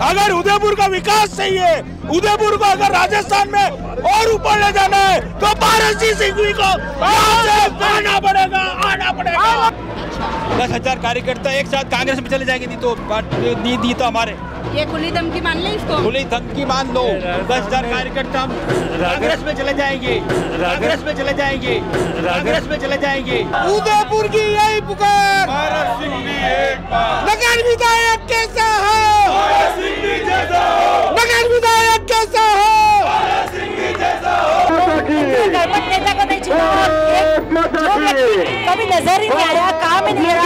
अगर उदयपुर का विकास चाहिए, उदयपुर को अगर राजस्थान में और ऊपर ले जाना है तो भारत सिंघवी को आना पड़ेगा। 10,000 कार्यकर्ता एक साथ कांग्रेस में चले जाएंगे, नहीं तो हमारे ये खुली धमकी मान ले, इसको खुली धमकी मान लो। 10,000 कार्यकर्ता हम कांग्रेस में चले जाएंगे, कांग्रेस में चले जाएंगे, कांग्रेस में चले जाएंगे। उदयपुर की यही पुकार, भारत सिंघवी एक बार। नगर विधायक कैसा हो, भारत सिंघवी जैसा हो। नगर विधायक कैसा हो, भारत सिंघवी जैसा हो। नेता को नहीं चुना, कभी नजर ही नहीं आया, काम ही नहीं आया।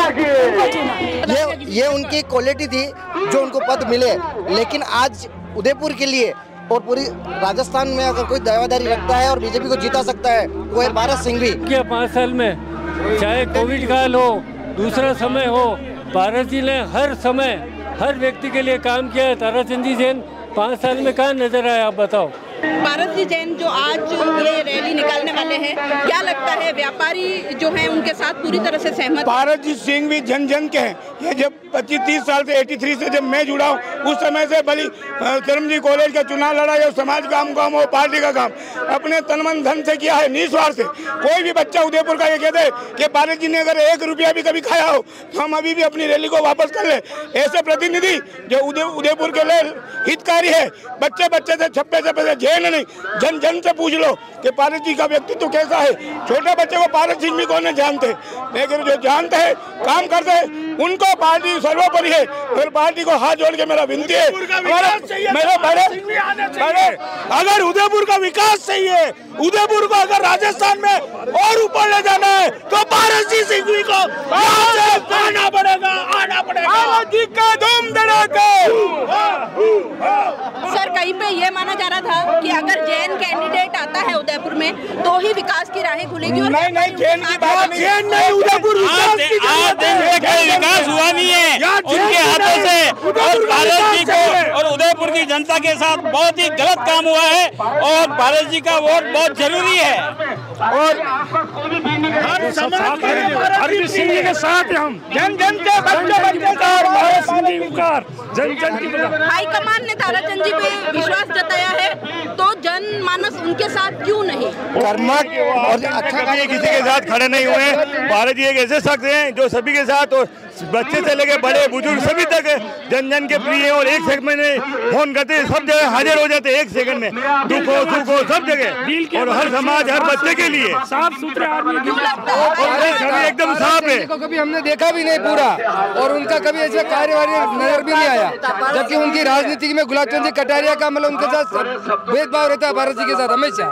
ये उनकी क्वालिटी थी जो उनको पद मिले, लेकिन आज उदयपुर के लिए और पूरी राजस्थान में अगर कोई दावेदारी रखता है और बीजेपी को जीता सकता है वो है भारत सिंघवी। क्या 5 साल में चाहे कोविड काल हो, दूसरा समय हो, भारत जी ने हर समय हर व्यक्ति के लिए काम किया है। ताराचंद जी जैन 5 साल में कहाँ नजर आया, आप बताओ। भारत जी जैन जो आज ये रैली निकालने वाले हैं, क्या लगता है व्यापारी जो हैं उनके साथ पूरी तरह से सहमत? भारत जी सिंघवी जन जन के हैं। ये जब 25-30 साल से 83 से जब मैं जुड़ा हूँ उस समय से भली धर्मजी कॉलेज का चुनाव लड़ा या समाज काम हो, पार्टी का काम अपने तन मन धन से किया है, निस्वार्थ से। कोई भी बच्चा उदयपुर का ये कहते हैं कि भारत जी ने अगर 1 रुपया भी कभी खाया हो तो हम अभी भी अपनी रैली को वापस कर ले। ऐसे प्रतिनिधि जो उदयपुर के लिए हितकारी है, बच्चे से छप्पे से जैन नहीं, जन जन से पूछ लो कि भारत जी का व्यक्तित्व कैसा है। छोटे बच्चे को भारत सिंघवी को नहीं जानते, लेकिन जो जानते हैं काम करते हैं उनको पार्टी सर्वोपरि है। फिर पार्टी को हाथ जोड़ के मेरा विनती है, अगर उदयपुर का विकास चाहिए, उदयपुर को अगर राजस्थान में और ऊपर ले जाना है तो भारत सिंघवी को आना पड़ेगा। सर कहीं पे ये माना जा रहा था कि अगर जैन कैंडिडेट आता है उदयपुर में तो ही विकास की राहें खुलेगी। नहीं, जैन की बात नहीं, उदयपुर विकास हुआ नहीं है उनके हाथों से, और भारत जी को और उदयपुर की जनता के साथ बहुत ही गलत काम हुआ है और भारत जी का वोट बहुत जरूरी है। और भारत सिंघवी के साथ हम जन जन के हाईकमान ने ताराचंद जी पे विश्वास जताया है, तो जनमानस उनके साथ क्यों नहीं? कर्मठ और अच्छा किसी के साथ खड़े नहीं हुए। भारत जी एक ऐसे शख्स हैं जो सभी के साथ, और बच्चे से लेके बड़े बुजुर्ग सभी तक जन जन के प्रिय हैं और एक सेकंड में फोन करते सब जगह हाजिर हो जाते, 1 सेकंड में, दुख हो सुख हो सब जगह, और हर समाज हर बच्चे के लिए साफ सुथरे आदमी एकदम साफ है। कभी हमने देखा भी नहीं पूरा, और उनका कभी ऐसा कार्यवाही नजर भी नहीं आया, जबकि उनकी राजनीति में गुलाब चंद कटारिया का मतलब उनके साथ भेदभाव रहता है भारत जी के साथ हमेशा।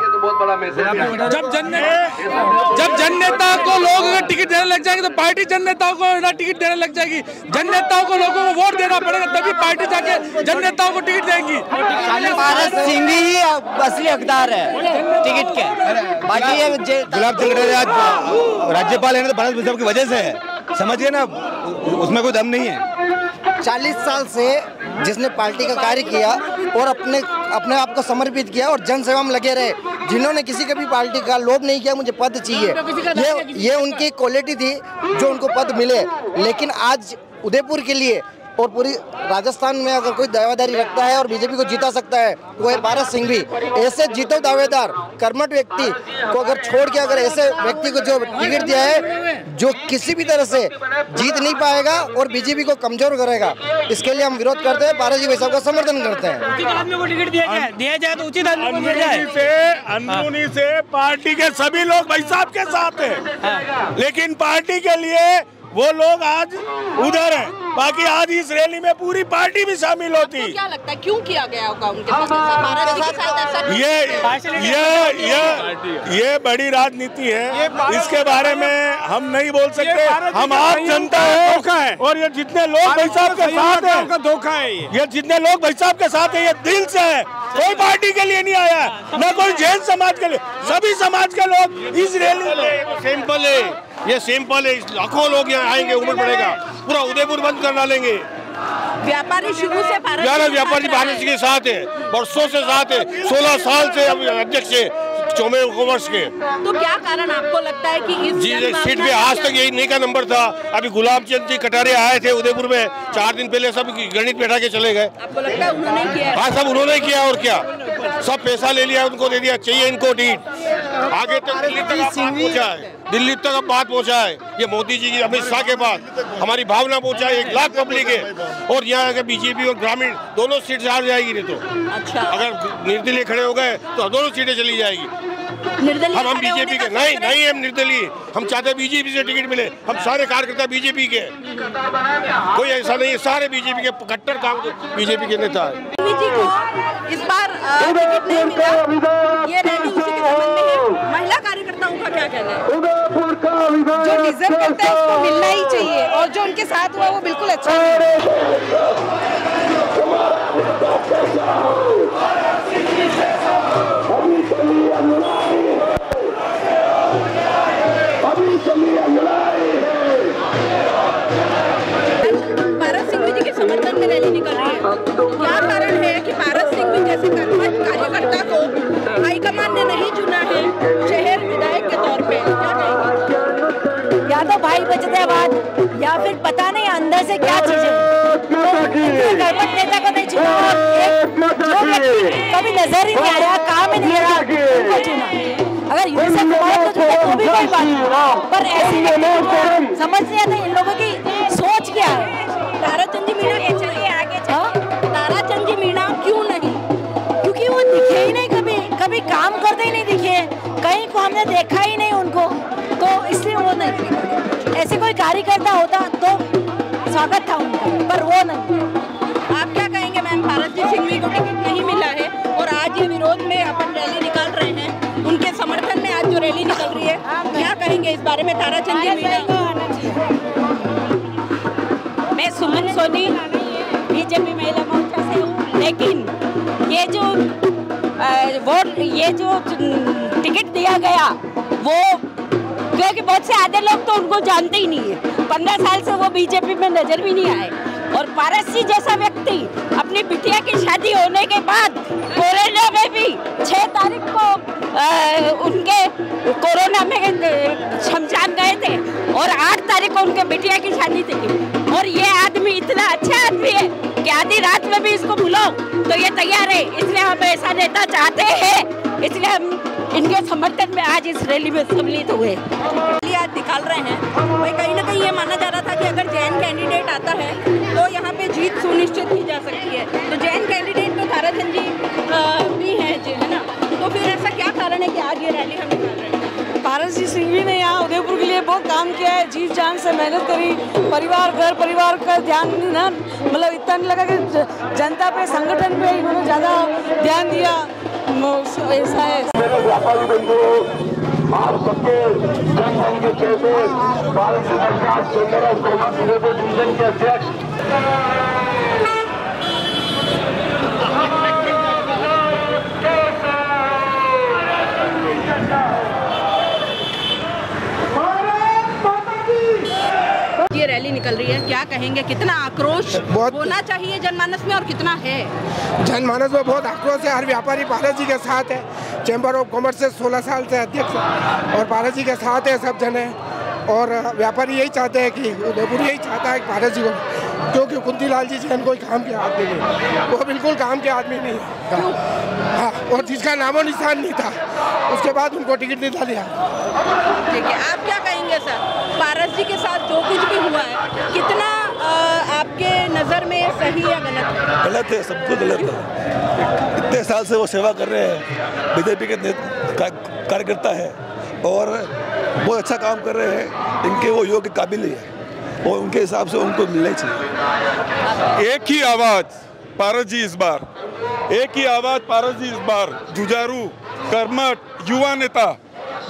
जब जन नेता को लोग अगर टिकट देने लग जाएंगे तो पार्टी जन नेताओं को टिकट देने लग जाएगी। जन नेताओं को लोगों को वोट देना पड़ेगा, तभी पार्टी जाके जन नेताओं को टिकट देंगी। भारत सिंघवी ही असली हकदार है टिकट के। बाकी ये गुलाब चंद कटारिया आज राज्यपाल है ना, तो भारत की वजह से है, समझिए ना, उसमें कोई दम नहीं है। 40 साल से जिसने पार्टी का कार्य किया और अपने आप को समर्पित किया और जन सेवा में लगे रहे, जिन्होंने किसी का भी पार्टी का लोभ नहीं किया मुझे पद चाहिए, ये उनकी क्वालिटी थी जो उनको पद मिले। लेकिन आज उदयपुर के लिए और पूरी राजस्थान में अगर कोई दावेदारी रखता है और बीजेपी को जीता सकता है वो है भारत सिंघवी। ऐसे जीतो दावेदार कर्मठ व्यक्ति को अगर छोड़ के अगर ऐसे व्यक्ति को जो टिकट दिया है जो किसी भी तरह से जीत नहीं पाएगा और बीजेपी को कमजोर करेगा, इसके लिए हम विरोध करते हैं, भारत जी वैसा का समर्थन करते हैं। उचित आदमी को टिकट दिया जाए तो उचित आदमी को दिया जाए। अंदरूनी से पार्टी के सभी लोग भाई साहब के साथ हैं, लेकिन पार्टी के लिए वो लोग आज उधर हैं, बाकी आज इस रैली में पूरी पार्टी भी शामिल होती। क्या लगता है क्यों किया गया होगा उनके साथ? भारत जी के साथ ये बड़ी राजनीति है, इसके बारे में हम नहीं बोल सकते। हम आप जनता है और ये जितने लोग भाई साहब के साथ है, धोखा है। ये जितने लोग भाई साहब के साथ है ये दिल से है, कोई पार्टी के लिए नहीं आया, न कोई जैन समाज के लिए, सभी समाज के लोग इस रैली में। सिंपल है, ये सिंपल है, लाखों लोग यहाँ आएंगे, उमड़ पड़ेगा, पूरा उदयपुर बंद कर डालेंगे। व्यापारी शुरू से व्यापारी भारत के साथ है, वर्षों से साथ है, 16 साल से अध्यक्ष है, चौमे कॉमर्स के। तो क्या कारण आपको लगता है कि इस जी सीट पे आज तक यही नहीं का नंबर था। अभी गुलाब चंद जी कटारिया आए थे उदयपुर में 4 दिन पहले, सब गणित बैठा के चले गए। आपको लगता है उन्होंने किया? हाँ सब उन्होंने किया और क्या, सब पैसा ले लिया, उनको दे दिया, चाहिए इनको टीट। आगे तक दिल्ली तक बात पहुँचा है, दिल्ली तक बात पहुँचा है। ये मोदी जी की अमित शाह के बाद हमारी भावना पहुँचा है, 1 लाख पब्लिक है। और यहाँ अगर बीजेपी और ग्रामीण दोनों सीट हार जाएगी। नहीं तो अच्छा, अगर निर्दलीय खड़े हो गए तो दोनों सीटें चली जाएगी। हम बीजेपी के नहीं हम निर्दलीय, हम चाहते बीजेपी से टिकट मिले। हम सारे कार्यकर्ता बीजेपी के, कोई ऐसा नहीं है, सारे बीजेपी के कट्टर काम बीजेपी के नेता है। जी को इस बार टिकट नहीं मिला, ये रैली उसी के संबंध में है। महिला कार्यकर्ताओं का क्या कहना है? जो डिजर्व करता है उसको मिलना ही चाहिए, और जो उनके साथ हुआ वो बिल्कुल अच्छा है। पारस सिंह जी के समर्थन में रैली निकल रही है, क्या कारण है कि पारस सिंह भी जैसे कार्यकर्ता को हाईकमान ने नहीं चुना है शहर विधायक के तौर पे? क्या कहेंगे? या तो भाई बचतेबाद या फिर पता नहीं अंदर से क्या चीजें, गणपत नेता को नहीं चुना, जो व्यक्ति कभी नजर ही नहीं आया, काम ही नहीं आया, उनको चुना। अगर यूनिसेफ को चुना तो भी कोई बात नहीं, पर ऐसे समझ नहीं आता इन लोगों की सोच क्या है। ताराचंद जी मीणा के चलिए आगे ताराचंद जी मीणा क्यों नहीं? क्योंकि वो दिखे ही नहीं, कभी काम करते ही नहीं दिखे, कहीं को हमने देखा ही नहीं उनको, तो इसलिए वो नहीं। ऐसे कोई कार्यकर्ता होता तो स्वागत था उनका, पर वो नहीं। आप क्या कहेंगे मैम? पारस सिंह को टिकट नहीं मिला है और आज ये विरोध में अपन रैली निकाल रहे हैं, उनके समर्थन में आज जो रैली निकल रही है, क्या कहेंगे इस बारे में? ताराचंद जी मीणा। मैं सुमन सोनी बीजेपी महिला मोर्चा से हूँ, लेकिन ये जो टिकट दिया गया वो, क्योंकि बहुत से आधे लोग तो उनको जानते ही नहीं है, 15 साल से वो बीजेपी में नजर भी नहीं आए। और पारस जी जैसा व्यक्ति अपनी बिटिया की शादी होने के बाद कोरोना में भी 6 तारीख को उनके कोरोना में शमशान गए थे और 8 तारीख को उनके बिटिया की शादी थी। और ये आदमी इतना अच्छा आदमी है कि आधी रात में भी इसको बुलाओ तो ये तैयार है। इसलिए हम ऐसा नेता चाहते हैं, इसलिए हम इनके समर्थन में आज इस रैली में सम्मिलित हुए। आज निकाल रहे हैं भाई, कहीं ना कहीं ये माना जा रहा था कि अगर जैन कैंडिडेट आता है तो यहाँ पे जीत सुनिश्चित की जा सकती है। तो जैन कैंडिडेट तो ताराचंद जी भी है ना, तो फिर ऐसा क्या कारण है कि आज ये रैली हम निकाल रहे हैं? पारस जी सिंह ने यहाँ उदयपुर के लिए बहुत काम किया है, जीत जान से मेहनत करी, घर परिवार का ध्यान ना, मतलब इतना नहीं लगा कि जनता पे, संगठन पे इन्होंने ज़्यादा ध्यान दिया, ऐसा है। आप सबके जनधन के चलते भारत सरकार के अध्यक्ष ये रैली निकल रही है, क्या कहेंगे? कितना आक्रोश होना चाहिए जनमानस में और कितना है? जनमानस में बहुत आक्रोश है। हर व्यापारी पारस जी के साथ है। चैम्बर ऑफ कॉमर्स से 16 साल से अध्यक्ष है और पारस जी के साथ है सब जने। और व्यापारी यही चाहते हैं कि उदयपुर यही चाहता है कि पारस जी को, क्योंकि कुंतीलाल जी जैन कोई काम के आदमी नहीं, वो बिल्कुल काम के आदमी नहीं है। हाँ, और जिसका नामो निशान नहीं था उसके बाद उनको टिकट दिला दिया। ठीक है, आप क्या कहेंगे सर? पारस जी के साथ जो कुछ भी हुआ है, कितना आपके नज़र में सही या गलत है? गलत है, सब कुछ गलत है। इतने साल से वो सेवा कर रहे हैं, बीजेपी के कार्यकर्ता है और बहुत अच्छा काम कर रहे हैं। इनके वो योग्य काबिल है और उनके हिसाब से उनको मिलना चाहिए। एक ही आवाज़ पारस जी इस बार, एक ही आवाज़ पारस जी इस बार। जुझारू, कर्मठ युवा नेता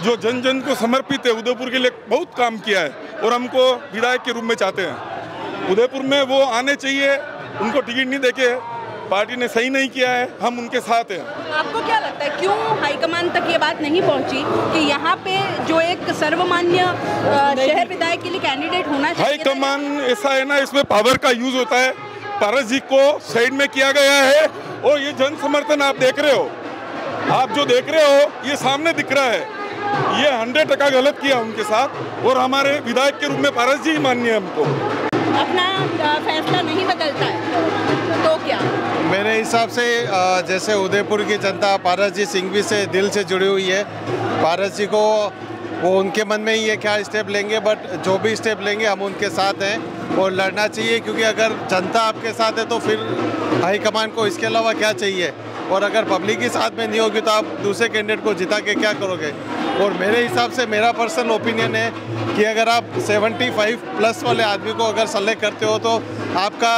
जो जन जन को समर्पित है, उदयपुर के लिए बहुत काम किया है और हमको विधायक के रूप में चाहते हैं। उदयपुर में वो आने चाहिए, उनको टिकट नहीं देके पार्टी ने सही नहीं किया है, हम उनके साथ हैं। आपको क्या लगता है क्यों हाईकमान तक ये बात नहीं पहुंची कि यहाँ पे जो एक सर्वमान्य शहर विधायक के लिए कैंडिडेट होना चाहिए? हाईकमान ऐसा है ना, इसमें पावर का यूज होता है। पारस जी को साइड में किया गया है और ये जन समर्थन आप देख रहे हो, आप जो देख रहे हो ये सामने दिख रहा है, ये 100% गलत किया उनके साथ और हमारे विधायक के रूप में पारस जी ही माननीय हमको। अपना फैसला नहीं बदलता है तो क्या? मेरे हिसाब से जैसे उदयपुर की जनता पारस जी सिंघवी से दिल से जुड़ी हुई है। पारस जी को वो उनके मन में ही है क्या स्टेप लेंगे, बट जो भी स्टेप लेंगे हम उनके साथ हैं और लड़ना चाहिए, क्योंकि अगर जनता आपके साथ है तो फिर हाईकमान को इसके अलावा क्या चाहिए, और अगर पब्लिक ही साथ में नहीं होगी तो आप दूसरे कैंडिडेट को जिता के क्या करोगे। और मेरे हिसाब से मेरा पर्सनल ओपिनियन है कि अगर आप 75+ वाले आदमी को अगर सेलेक्ट करते हो तो आपका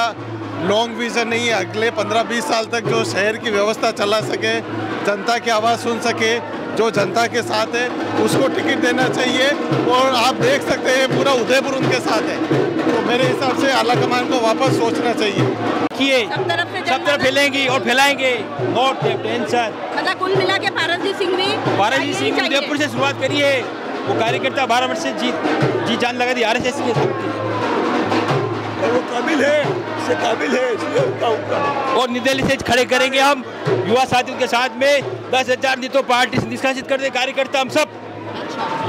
लॉन्ग विजन नहीं है, अगले 15-20 साल तक जो शहर की व्यवस्था चला सके, जनता की आवाज़ सुन सके, जो जनता के साथ है उसको टिकट देना चाहिए। और आप देख सकते हैं पूरा उदयपुर उनके साथ है, तो मेरे हिसाब से आला कमान को वापस सोचना चाहिए। सब तरफ फैलेंगी और फैलाएंगे, नोट टेंशन। मतलब कुल मिला के पारस जी सिंघवी उदयपुर से शुरुआत करी है, वो कार्यकर्ता 12 वर्ष से जी जान लगा दी RSS के साथ, और वो काबिल है, से काबिल है, इसलिए उनका और निर्दलीय से खड़े करेंगे हम युवा साथियों के साथ में। 10,000 नहीं तो पार्टी निष्कासित कर दे कार्यकर्ता, हम सब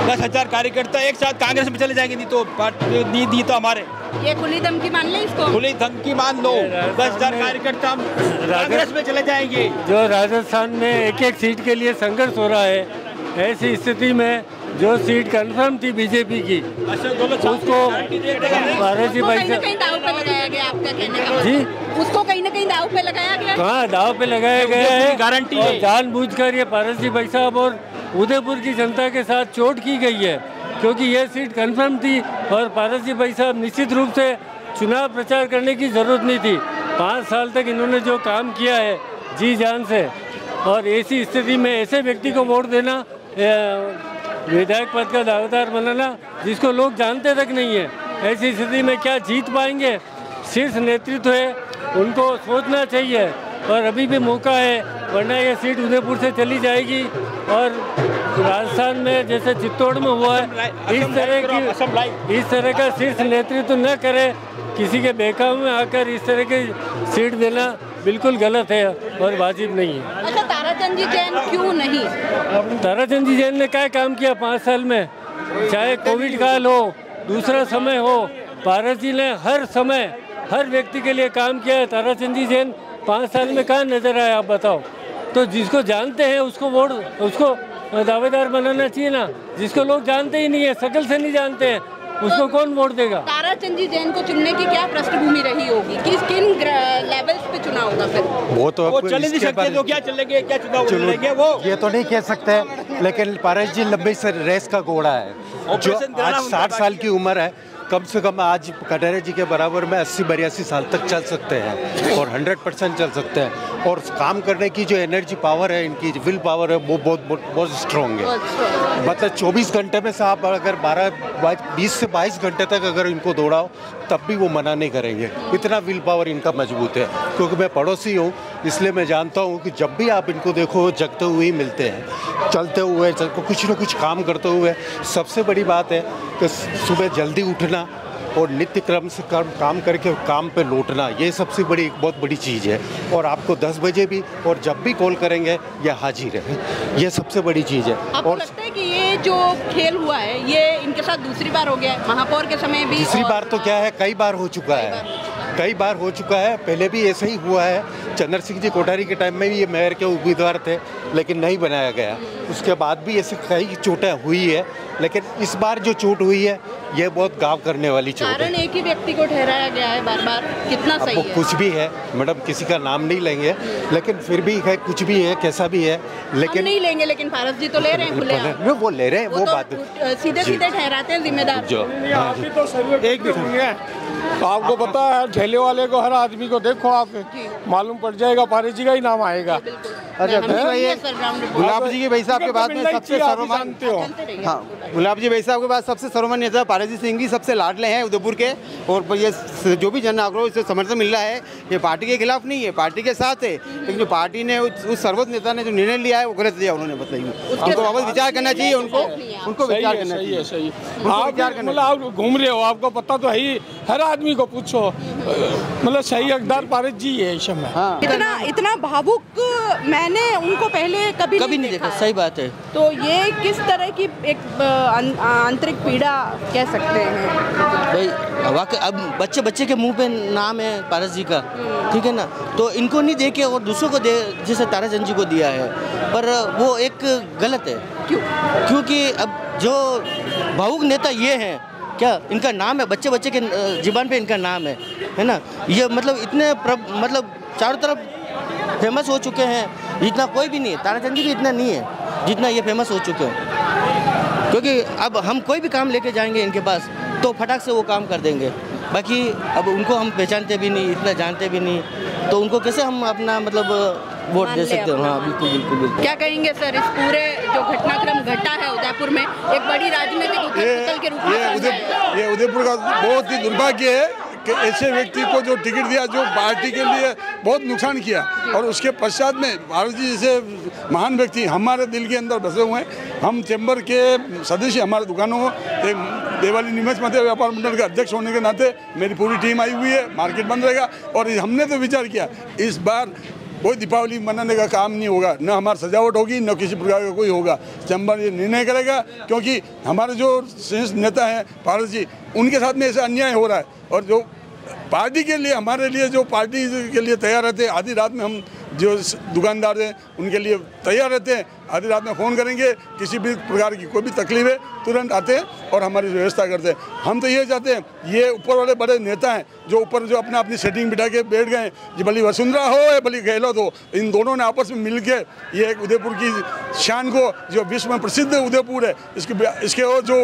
10,000 कार्यकर्ता एक साथ कांग्रेस में चले जाएंगे, नहीं तो पार्टी नहीं दी तो हमारे। ये खुली धमकी मान ले इसको, खुली धमकी मान लो। 10,000 कार्यकर्ता हम कांग्रेस में चले जाएंगे। जो राजस्थान में एक सीट के लिए संघर्ष हो रहा है, ऐसी स्थिति में जो सीट कंफर्म थी बीजेपी की उसको पारस जी भाई कहीं दाव पे लगाया गया, आपका कहने का जी, उसको कहीं ना कहीं दाव पे लगाया गया। हाँ, दाव पे लगाया गया है, गारंटी है। जानबूझकर ये पारस जी भाई साहब और उदयपुर की जनता के साथ चोट की गई है, क्योंकि ये सीट कंफर्म थी और पारस जी भाई साहब निश्चित रूप से चुनाव प्रचार करने की ज़रूरत नहीं थी। 5 साल तक इन्होंने जो काम किया है जी जान से, और ऐसी स्थिति में ऐसे व्यक्ति को वोट देना, विधायक पद का दावेदार बनाना जिसको लोग जानते तक नहीं है, ऐसी स्थिति में क्या जीत पाएंगे? शीर्ष नेतृत्व है, उनको सोचना चाहिए, और अभी भी मौका है, वरना ये सीट उदयपुर से चली जाएगी। और राजस्थान में जैसे चित्तौड़ में हुआ है, इस तरह का शीर्ष नेतृत्व न करे, किसी के बहकावे में आकर इस तरह की सीट देना बिल्कुल गलत है और वाजिब नहीं है। अच्छा, ताराचंद जी जैन क्यों नहीं? ताराचंद जी जैन ने क्या काम किया 5 साल में? चाहे कोविड काल हो, दूसरा समय हो, पारस जी ने हर समय हर व्यक्ति के लिए काम किया है। ताराचंद जी जैन 5 साल में कहाँ नजर आए, आप बताओ? तो जिसको जानते हैं उसको वोट, उसको दावेदार बनाना चाहिए ना। जिसको लोग जानते ही नहीं है, शकल से नहीं जानते हैं, उसको कौन वोट देगा? ताराचंद जी जैन को चुनने की क्या पृष्ठभूमि रही होगी, किन लेवल्स पे चुना होगा? फिर वो चल नहीं सकते तो क्या चलेंगे, क्या चुनाव लड़ेंगे? वो ये तो नहीं कह सकते, लेकिन पारस जी लंबी रेस का घोड़ा है, जो आज 60 साल की उम्र है, कम से कम आज कटारिया जी के बराबर में 80-82 साल तक चल सकते हैं और 100% चल सकते हैं। और काम करने की जो एनर्जी पावर है, इनकी विल पावर है, वो बहुत स्ट्रॉन्ग है। मतलब 24 घंटे में से आप अगर 20 से 22 घंटे तक अगर इनको दौड़ाओ तब भी वो मना नहीं करेंगे, इतना विल पावर इनका मजबूत है। क्योंकि मैं पड़ोसी हूँ, इसलिए मैं जानता हूँ कि जब भी आप इनको देखो जगते हुए ही मिलते हैं, चलते हुए, कुछ न कुछ काम करते हुए। सबसे बड़ी बात है कि सुबह जल्दी उठना और नित्य क्रम से काम करके काम पे लौटना, ये सबसे बड़ी बहुत बड़ी चीज़ है। और आपको 10 बजे भी और जब भी कॉल करेंगे ये हाजिर है, ये सबसे बड़ी चीज़ है। आपको लगता है कि ये जो खेल हुआ है ये इनके साथ दूसरी बार हो गया है? महापौर के समय भी दूसरी बार तो क्या है, कई बार हो चुका है, कई बार हो चुका है। पहले भी ऐसा ही हुआ है, चंद्र सिंह जी कोठारी के टाइम में भी ये मेयर के उम्मीदवार थे लेकिन नहीं बनाया गया। उसके बाद भी ऐसे कई चोटें हुई है, लेकिन इस बार जो चोट हुई है ये बहुत गाँव करने वाली चोट है। कारण एक ही व्यक्ति को ठहराया गया है बार बार, कितना सही है? कुछ भी है मैडम, किसी का नाम नहीं लेंगे, लेकिन फिर भी है, कुछ भी है, कैसा भी है, लेकिन नहीं लेंगे। लेकिन पारस जी तो ले रहे हैं खुले, वो ले रहे हैं, वो बात सीधे सीधे ठहराते हैं जिम्मेदार। एक मिनट, आपको पता है ठेले वाले को, हर आदमी को देखो, आप मालूम पड़ जाएगा पारस जी का ही नाम आएगा। अच्छा, गुलाब जी के भाई साहब के बाद में सबसे सर्वमान्य, हाँ, गुलाब जी भाई साहब के बाद सबसे सर्वमान्य नेता पारस जी सिंह जी सबसे लाडले हैं उदयपुर के। और ये जो भी जन आक्रोश से समर्थन मिल रहा है, ये पार्टी के खिलाफ नहीं है, पार्टी के साथ है। लेकिन जो पार्टी ने उस सर्वोच्च नेता ने जो निर्णय लिया है वो गलत लिया उन्होंने, बताइए। उनको वापस विचार करना चाहिए, उनको विचार करना चाहिए। आप घूम रहे हो, आपको पता तो है ही, हर आदमी को पूछो, मतलब सही हकदार पारस जी है इस समय। हाँ। इतना भावुक मैंने उनको पहले कभी नहीं देखा। सही बात है। तो ये किस तरह की एक आंतरिक पीड़ा कह सकते हैं भाई? वाकई अब बच्चे के मुंह पे नाम है पारस जी का, ठीक है ना, तो इनको नहीं दे के और दूसरों को दे, जैसे ताराचंद जी को दिया है, पर वो एक गलत है। क्योंकि अब जो भावुक नेता ये हैं, क्या इनका नाम है, बच्चे के ज़ुबान पे इनका नाम है ना, ये मतलब इतने मतलब चारों तरफ फेमस हो चुके हैं, जितना कोई भी नहीं है। ताराचंद जी भी इतना नहीं है जितना ये फेमस हो चुके हैं, क्योंकि अब हम कोई भी काम लेके जाएंगे इनके पास तो फटाक से वो काम कर देंगे। बाकी अब उनको हम पहचानते भी नहीं, इतना जानते भी नहीं, तो उनको कैसे हम अपना मतलब वोट दे सकते हैं? हाँ बिल्कुल। क्या कहेंगे सर इस पूरे जो घटनाक्रम घटा है उदयपुर में, एक बड़ी राजनीतिक उथल-पुथल के रूप में? ये उदयपुर का बहुत ही दुर्भाग्य है कि ऐसे व्यक्ति को जो टिकट दिया जो पार्टी के लिए बहुत नुकसान किया, और उसके पश्चात में भारत जी जैसे महान व्यक्ति हमारे दिल के अंदर बसे हुए हैं। हम चैम्बर के सदस्य, हमारे दुकानों एक देवाली निमेश मध्य व्यापार मंडल के अध्यक्ष होने के नाते मेरी पूरी टीम आई हुई है, मार्केट बंद रहेगा। और हमने तो विचार किया इस बार कोई दीपावली मनाने का काम नहीं होगा, न हमारी सजावट होगी, न किसी प्रकार का कोई होगा। चैम्बर ये निर्णय करेगा, क्योंकि हमारे जो शीर्ष नेता हैं पारस जी, उनके साथ में ऐसा अन्याय हो रहा है। और जो पार्टी के लिए, हमारे लिए जो पार्टी के लिए तैयार रहते हैं, आधी रात में हम जो दुकानदार हैं उनके लिए तैयार रहते हैं, आधी रात में फ़ोन करेंगे, किसी भी प्रकार की कोई भी तकलीफ है तुरंत आते हैं और हमारी व्यवस्था करते हैं। हम तो ये चाहते हैं, ये ऊपर वाले बड़े नेता हैं जो ऊपर जो अपनी सेटिंग बिठा के बैठ गए, जी भली वसुंधरा हो या भली गहलोत हो, इन दोनों ने आपस में मिल के ये एक उदयपुर की शान को, जो विश्व में प्रसिद्ध उदयपुर है, इसके और जो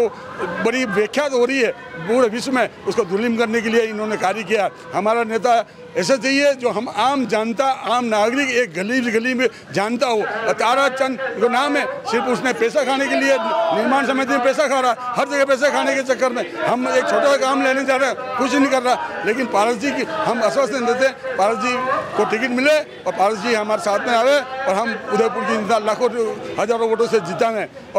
बड़ी व्याख्यात हो रही है पूरे विश्व में, उसको धूलिम करने के लिए इन्होंने कार्य किया। हमारा नेता ऐसा चाहिए जो हम आम जनता, आम नागरिक एक गली में जानता हो। ताराचंद जो नाम है, सिर्फ उसने पैसा खाने के लिए निर्माण समिति में पैसा खा रहा, हर जगह पैसा खाने के चक्कर में हम एक छोटा सा काम लेने जा रहे हैं, कुछ नहीं कर रहा। लेकिन पारस जी की हम आश्वासन देते हैं, पारस जी को टिकट मिले और पारस जी हमारे साथ में आवे और हम उदयपुर की लाखों हजारों वोटों से जीता है। और